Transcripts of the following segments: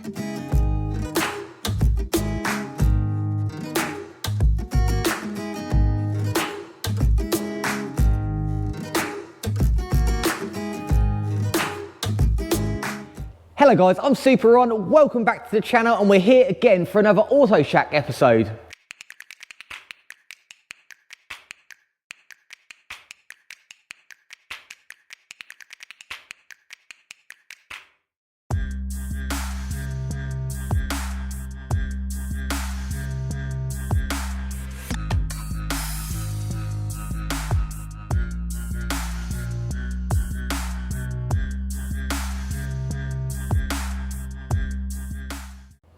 Hello guys, I'm Super Ron, welcome back to the channel and we're here again for another Autoshack episode.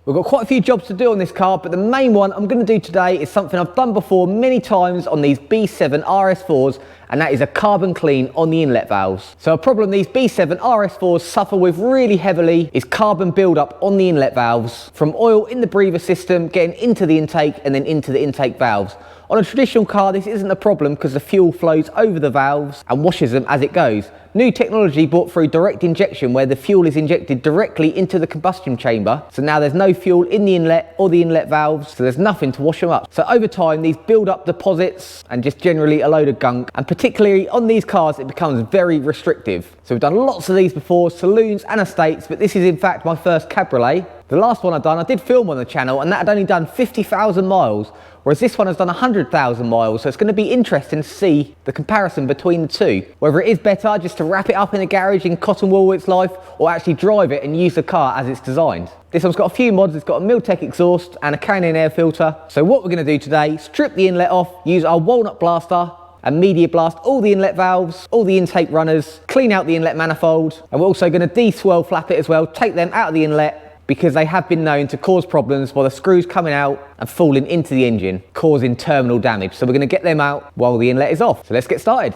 We've got quite a few jobs to do on this car, but the main one I'm going to do today is something I've done before many times on these B7 RS4s, and that is a carbon clean on the inlet valves. So a problem these B7 RS4s suffer with really heavily is carbon buildup on the inlet valves from oil in the breather system getting into the intake and then into the intake valves. On a traditional car, this isn't a problem because the fuel flows over the valves and washes them as it goes. New technology brought through direct injection where the fuel is injected directly into the combustion chamber. So now there's no fuel in the inlet or the inlet valves, so there's nothing to wash them up. So over time, these build up deposits and just generally a load of gunk. And particularly on these cars, it becomes very restrictive. So we've done lots of these before, saloons and estates, but this is in fact my first cabriolet. The last one I've done, I did film on the channel and that had only done 50,000 miles. Whereas this one has done 100,000 miles, so it's going to be interesting to see the comparison between the two. Whether it is better just to wrap it up in a garage in cotton wool its life, or actually drive it and use the car as it's designed. This one's got a few mods. It's got a Miltech exhaust and a Canyon air filter. So what we're going to do today, strip the inlet off, use our walnut blaster and media blast all the inlet valves, all the intake runners, clean out the inlet manifold, and we're also going to de-swirl flap it as well, take them out of the inlet, because they have been known to cause problems by the screws coming out and falling into the engine, causing terminal damage. So we're going to get them out while the inlet is off. So let's get started.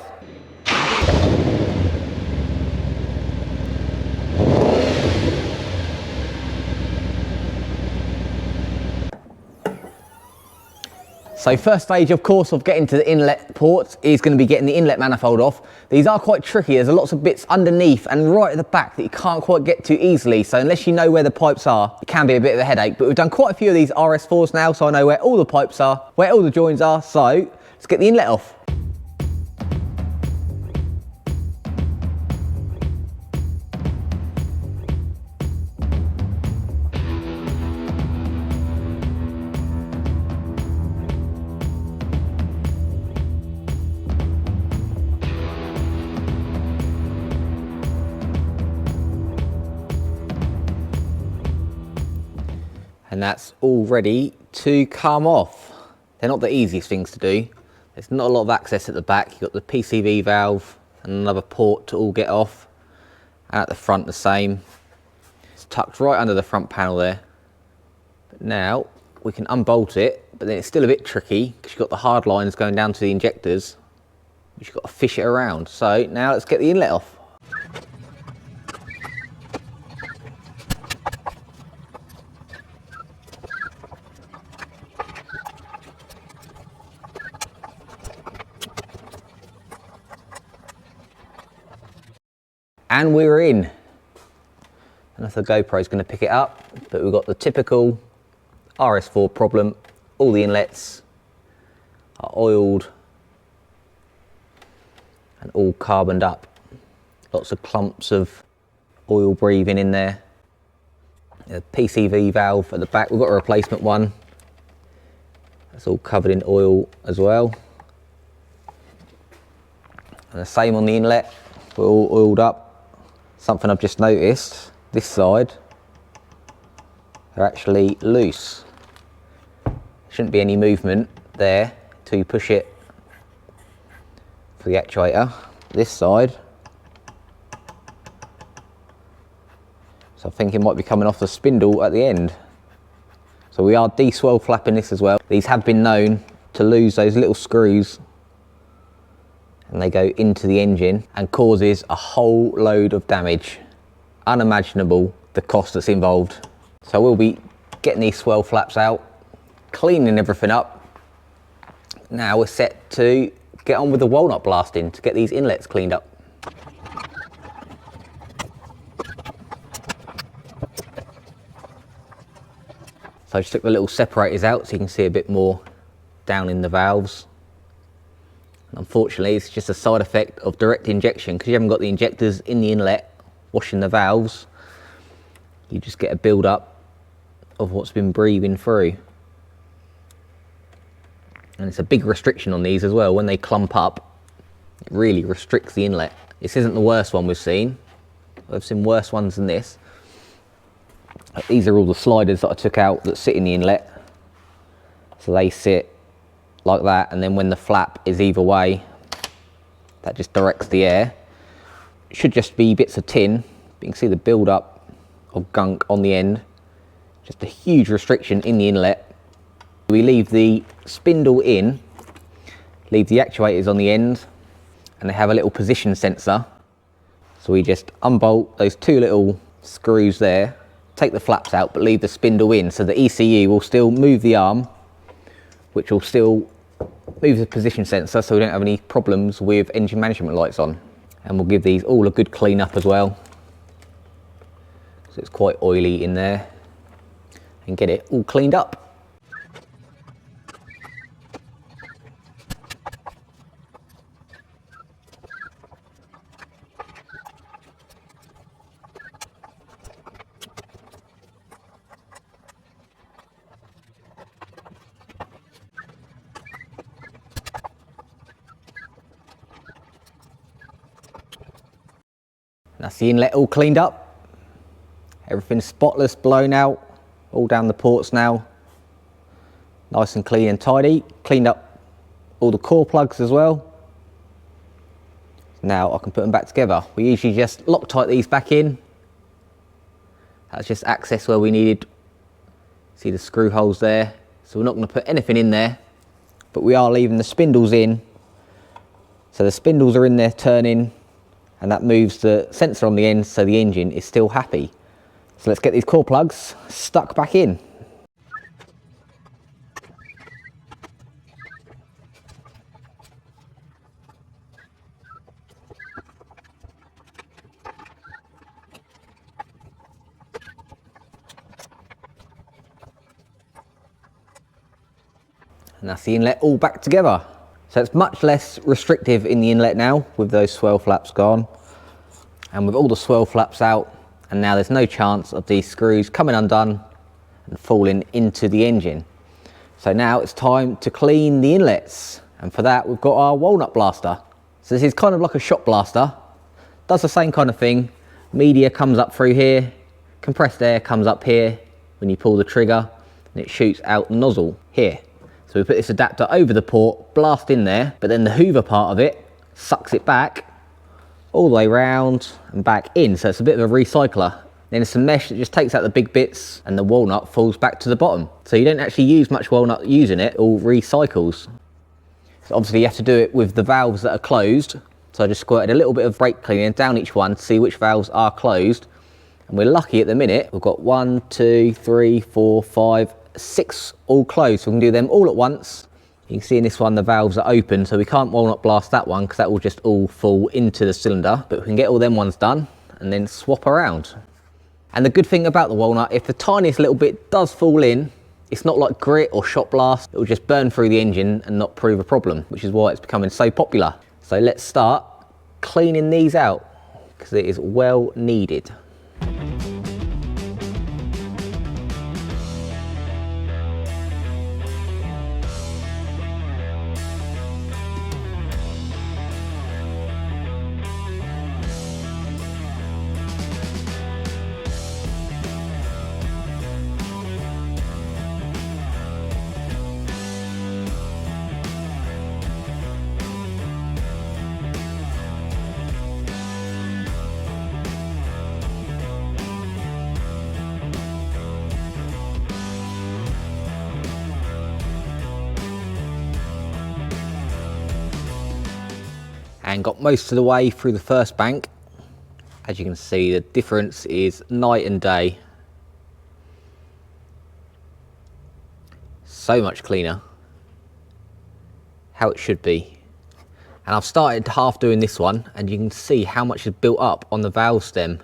So first stage, of course, of getting to the inlet ports is going to be getting the inlet manifold off. These are quite tricky. There's lots of bits underneath and right at the back that you can't quite get to easily. So unless you know where the pipes are, it can be a bit of a headache. But we've done quite a few of these RS4s now, so I know where all the pipes are, where all the joins are. So let's get the inlet off. And that's all ready to come off. They're not the easiest things to do. There's not a lot of access at the back. You've got the PCV valve and another port to all get off. And at the front the same. It's tucked right under the front panel there. But now we can unbolt it, but then it's still a bit tricky because you've got the hard lines going down to the injectors, which you've got to fish it around. So now let's get the inlet off. And we're in. I don't know if the GoPro's going to pick it up, but we've got the typical RS4 problem. All the inlets are oiled and all carboned up. Lots of clumps of oil breathing in there. The PCV valve at the back, we've got a replacement one. That's all covered in oil as well. And the same on the inlet, we're all oiled up. Something I've just noticed, this side, they're actually loose. Shouldn't be any movement there until you push it for the actuator. This side, so I think it might be coming off the spindle at the end. So we are de-swirl flapping this as well. These have been known to lose those little screws and they go into the engine and causes a whole load of damage. Unimaginable the cost that's involved. So we'll be getting these swirl flaps out, cleaning everything up. Now we're set to get on with the walnut blasting to get these inlets cleaned up. So I just took the little separators out so you can see a bit more down in the valves. Unfortunately, it's just a side effect of direct injection, because you haven't got the injectors in the inlet washing the valves. You just get a build up of what's been breathing through. And it's a big restriction on these as well. When they clump up, it really restricts the inlet. This isn't the worst one we've seen. I've seen worse ones than this. These are all the sliders that I took out that sit in the inlet. So they sit like that, and then when the flap is either way, that just directs the air. It should just be bits of tin, but you can see the build up of gunk on the end. Just a huge restriction in the inlet. We leave the spindle in, leave the actuators on the end, and they have a little position sensor. So we just unbolt those two little screws there, take the flaps out, but leave the spindle in, so the ECU will still move the arm, which will still move the position sensor, so we don't have any problems with engine management lights on. And we'll give these all a good clean up as well, so it's quite oily in there, and get it all cleaned up. That's the inlet all cleaned up. Everything's spotless, blown out, all down the ports now. Nice and clean and tidy. Cleaned up all the core plugs as well. Now I can put them back together. We usually just Loctite these back in. That's just access where we needed. See the screw holes there. So we're not going to put anything in there, but we are leaving the spindles in. So the spindles are in there turning, and that moves the sensor on the end, so the engine is still happy. So let's get these core plugs stuck back in. And that's the inlet all back together. So it's much less restrictive in the inlet now with those swirl flaps gone. And with all the swirl flaps out, and now there's no chance of these screws coming undone and falling into the engine. So now it's time to clean the inlets. And for that, we've got our walnut blaster. So this is kind of like a shop blaster. Does the same kind of thing. Media comes up through here, compressed air comes up here when you pull the trigger, and it shoots out the nozzle here. So we put this adapter over the port, blast in there, but then the hoover part of it sucks it back all the way round and back in. So it's a bit of a recycler. Then it's some mesh that just takes out the big bits, and the walnut falls back to the bottom. So you don't actually use much walnut using it, all recycles. So obviously you have to do it with the valves that are closed. So I just squirted a little bit of brake cleaner down each one to see which valves are closed. And we're lucky at the minute, we've got 1, 2, 3, 4, 5, 6 all closed, so we can do them all at once. You can see in this one the valves are open, so we can't walnut blast that one because that will just all fall into the cylinder, but we can get all them ones done and then swap around. And the good thing about the walnut, if the tiniest little bit does fall in, it's not like grit or shot blast, it will just burn through the engine and not prove a problem, which is why it's becoming so popular. So let's start cleaning these out because it is well needed. And got most of the way through the first bank. As you can see, the difference is night and day. So much cleaner. How it should be. And I've started half doing this one, and you can see how much is built up on the valve stem.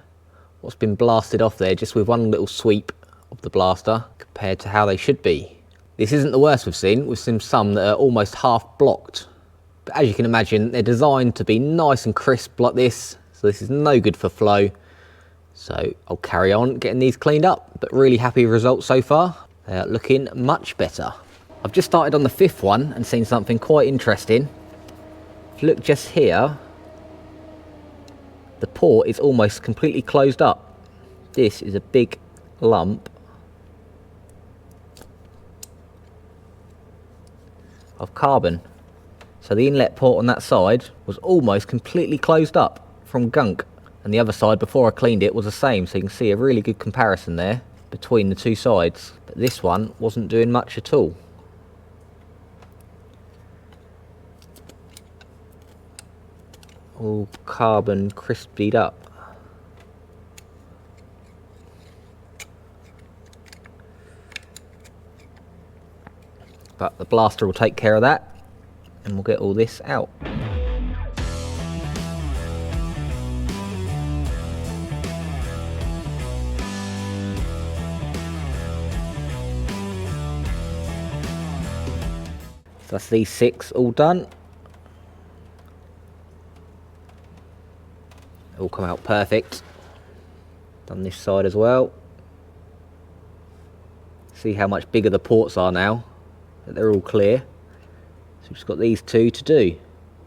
What's been blasted off there just with one little sweep of the blaster compared to how they should be. This isn't the worst we've seen. We've seen some that are almost half blocked. But as you can imagine, they're designed to be nice and crisp like this. So this is no good for flow. So I'll carry on getting these cleaned up, but really happy with results so far. They are looking much better. I've just started on the 5th one and seen something quite interesting. If you look just here, the port is almost completely closed up. This is a big lump of carbon. So the inlet port on that side was almost completely closed up from gunk, and the other side before I cleaned it was the same, so you can see a really good comparison there between the two sides. But this one wasn't doing much at all. All carbon crispied up. But the blaster will take care of that and we'll get all this out. So that's these 6 all done. All come out perfect. Done this side as well. See how much bigger the ports are now. They're all clear. So we've just got these 2 to do.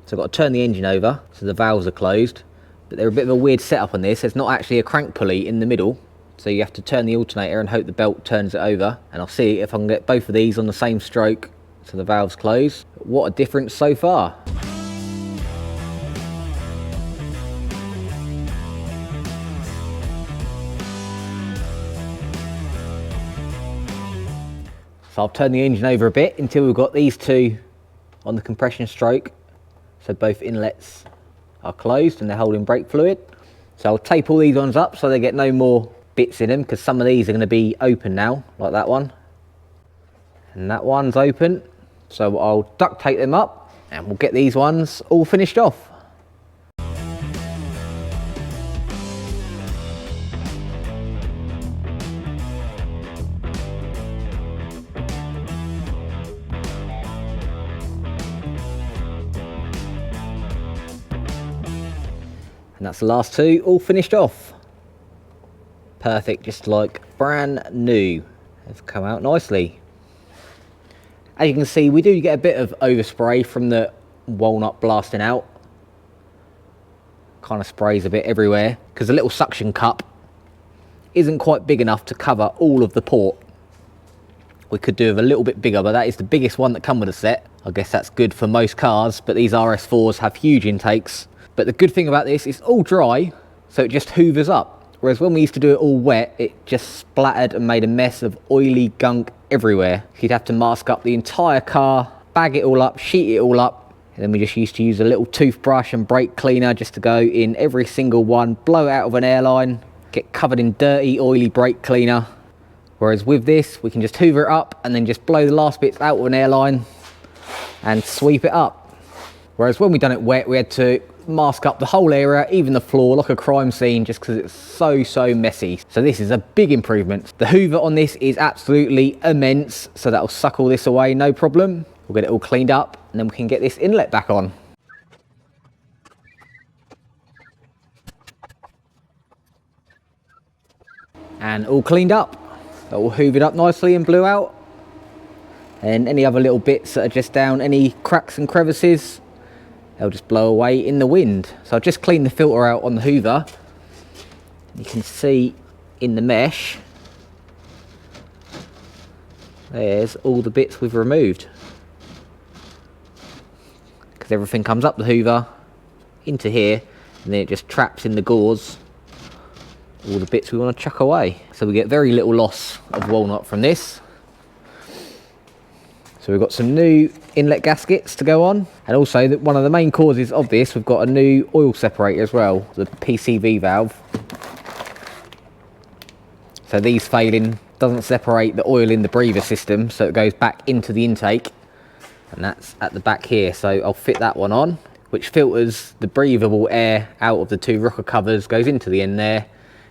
So I've got to turn the engine over so the valves are closed, but they're a bit of a weird setup on this. There's not actually a crank pulley in the middle, so you have to turn the alternator and hope the belt turns it over. And I'll see if I can get both of these on the same stroke so the valves close. What a difference so far. So I'll turn the engine over a bit until we've got these 2 on the compression stroke. So both inlets are closed and they're holding brake fluid. So I'll tape all these ones up so they get no more bits in them, because some of these are going to be open now, like that one. And that one's open. So I'll duct tape them up and we'll get these ones all finished off. And that's the last 2 all finished off. Perfect, just like brand new. They've come out nicely. As you can see, we do get a bit of overspray from the walnut blasting out. Kind of sprays a bit everywhere because the little suction cup isn't quite big enough to cover all of the port. We could do with a little bit bigger, but that is the biggest one that come with a set. I guess that's good for most cars, but these RS4s have huge intakes. But the good thing about this is it's all dry, so it just hoovers up. Whereas when we used to do it all wet, it just splattered and made a mess of oily gunk everywhere. You'd have to mask up the entire car, bag it all up, sheet it all up, and then we just used to use a little toothbrush and brake cleaner just to go in every single one, blow it out of an airline, get covered in dirty, oily brake cleaner. Whereas with this, we can just hoover it up and then just blow the last bits out of an airline and sweep it up. Whereas when we done it wet, we had to mask up the whole area, even the floor, like a crime scene, just because it's so messy. So this is a big improvement. The hoover on this is absolutely immense, so that'll suck all this away, no problem. We'll get it all cleaned up and then we can get this inlet back on. And all cleaned up. That all hoovered up nicely and blew out. And any other little bits that are just down, any cracks and crevices, they'll just blow away in the wind. So I've just cleaned the filter out on the hoover. You can see in the mesh, there's all the bits we've removed. Because everything comes up the hoover, into here, and then it just traps in the gauze all the bits we want to chuck away. So we get very little loss of walnut from this. So we've got some new inlet gaskets to go on, and also one of the main causes of this, we've got a new oil separator as well, the PCV valve. So these failing doesn't separate the oil in the breather system, so it goes back into the intake, and that's at the back here. So I'll fit that one on, which filters the breathable air out of the 2 rocker covers, goes into the end there,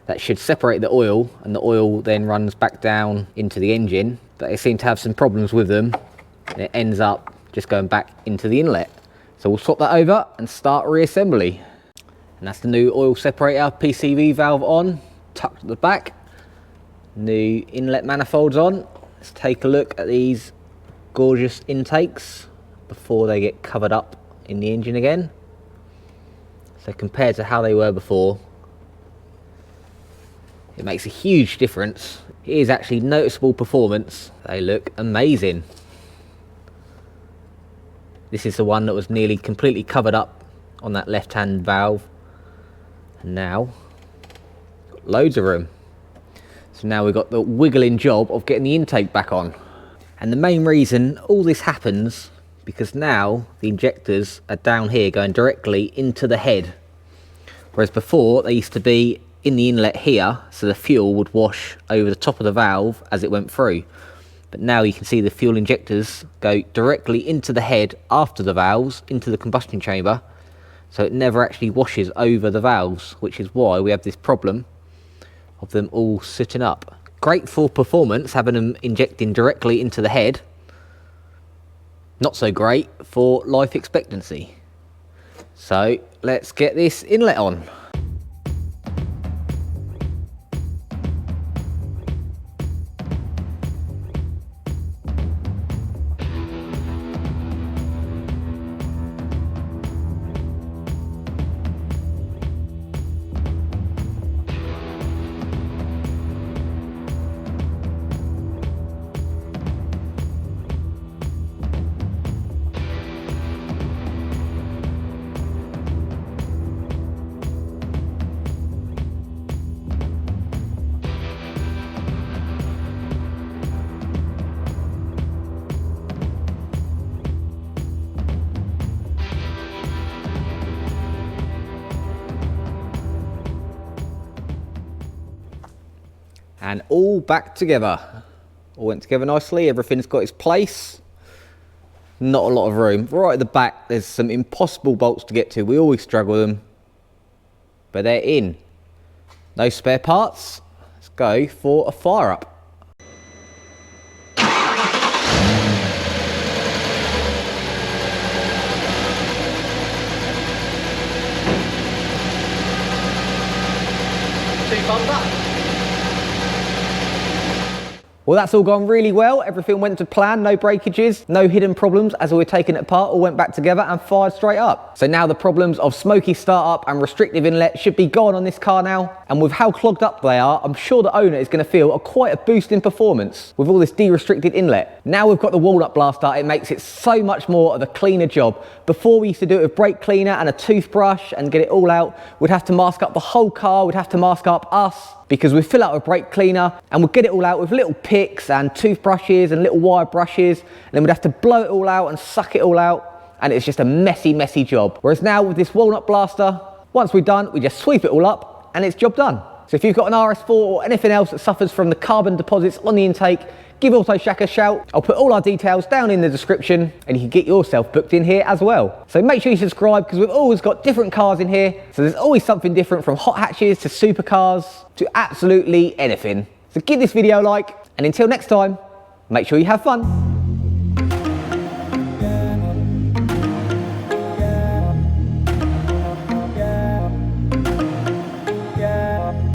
that should separate the oil, and the oil then runs back down into the engine, but they seem to have some problems with them, and it ends up just going back into the inlet. So we'll swap that over and start reassembly. And that's the new oil separator PCV valve on, tucked at the back. New inlet manifolds on. Let's take a look at these gorgeous intakes before they get covered up in the engine again. So compared to how they were before, it makes a huge difference. It is actually noticeable performance. They look amazing. This is the one that was nearly completely covered up on that left-hand valve, and now got loads of room. So now we've got the wiggling job of getting the intake back on. And the main reason all this happens, because now the injectors are down here going directly into the head, whereas before they used to be in the inlet here, so the fuel would wash over the top of the valve as it went through. But now you can see the fuel injectors go directly into the head after the valves, into the combustion chamber, so it never actually washes over the valves, which is why we have this problem of them all sitting up. Great for performance, having them injecting directly into the head. Not so great for life expectancy. So let's get this inlet on. And all back together. All went together nicely, everything's got its place. Not a lot of room. Right at the back, there's some impossible bolts to get to. We always struggle with them, but they're in. No spare parts. Let's go for a fire up. Two thumbs up. Well, that's all gone really well. Everything went to plan, no breakages, no hidden problems as we were taking it apart, all went back together and fired straight up. So now the problems of smoky startup and restrictive inlet should be gone on this car now. And with how clogged up they are, I'm sure the owner is going to feel quite a boost in performance with all this de-restricted inlet. Now we've got the walnut blaster, it makes it so much more of a cleaner job. Before we used to do it with brake cleaner and a toothbrush and get it all out, we'd have to mask up the whole car, we'd have to mask up us, because we'd fill out a brake cleaner and we'd get it all out with little picks and toothbrushes and little wire brushes, and then we'd have to blow it all out and suck it all out, and it's just a messy job. Whereas now with this walnut blaster, once we're done, we just sweep it all up and it's job done. So if you've got an RS4 or anything else that suffers from the carbon deposits on the intake, give Autoshack a shout. I'll put all our details down in the description and you can get yourself booked in here as well. So make sure you subscribe because we've always got different cars in here. So there's always something different, from hot hatches to supercars to absolutely anything. So give this video a like, and until next time, make sure you have fun.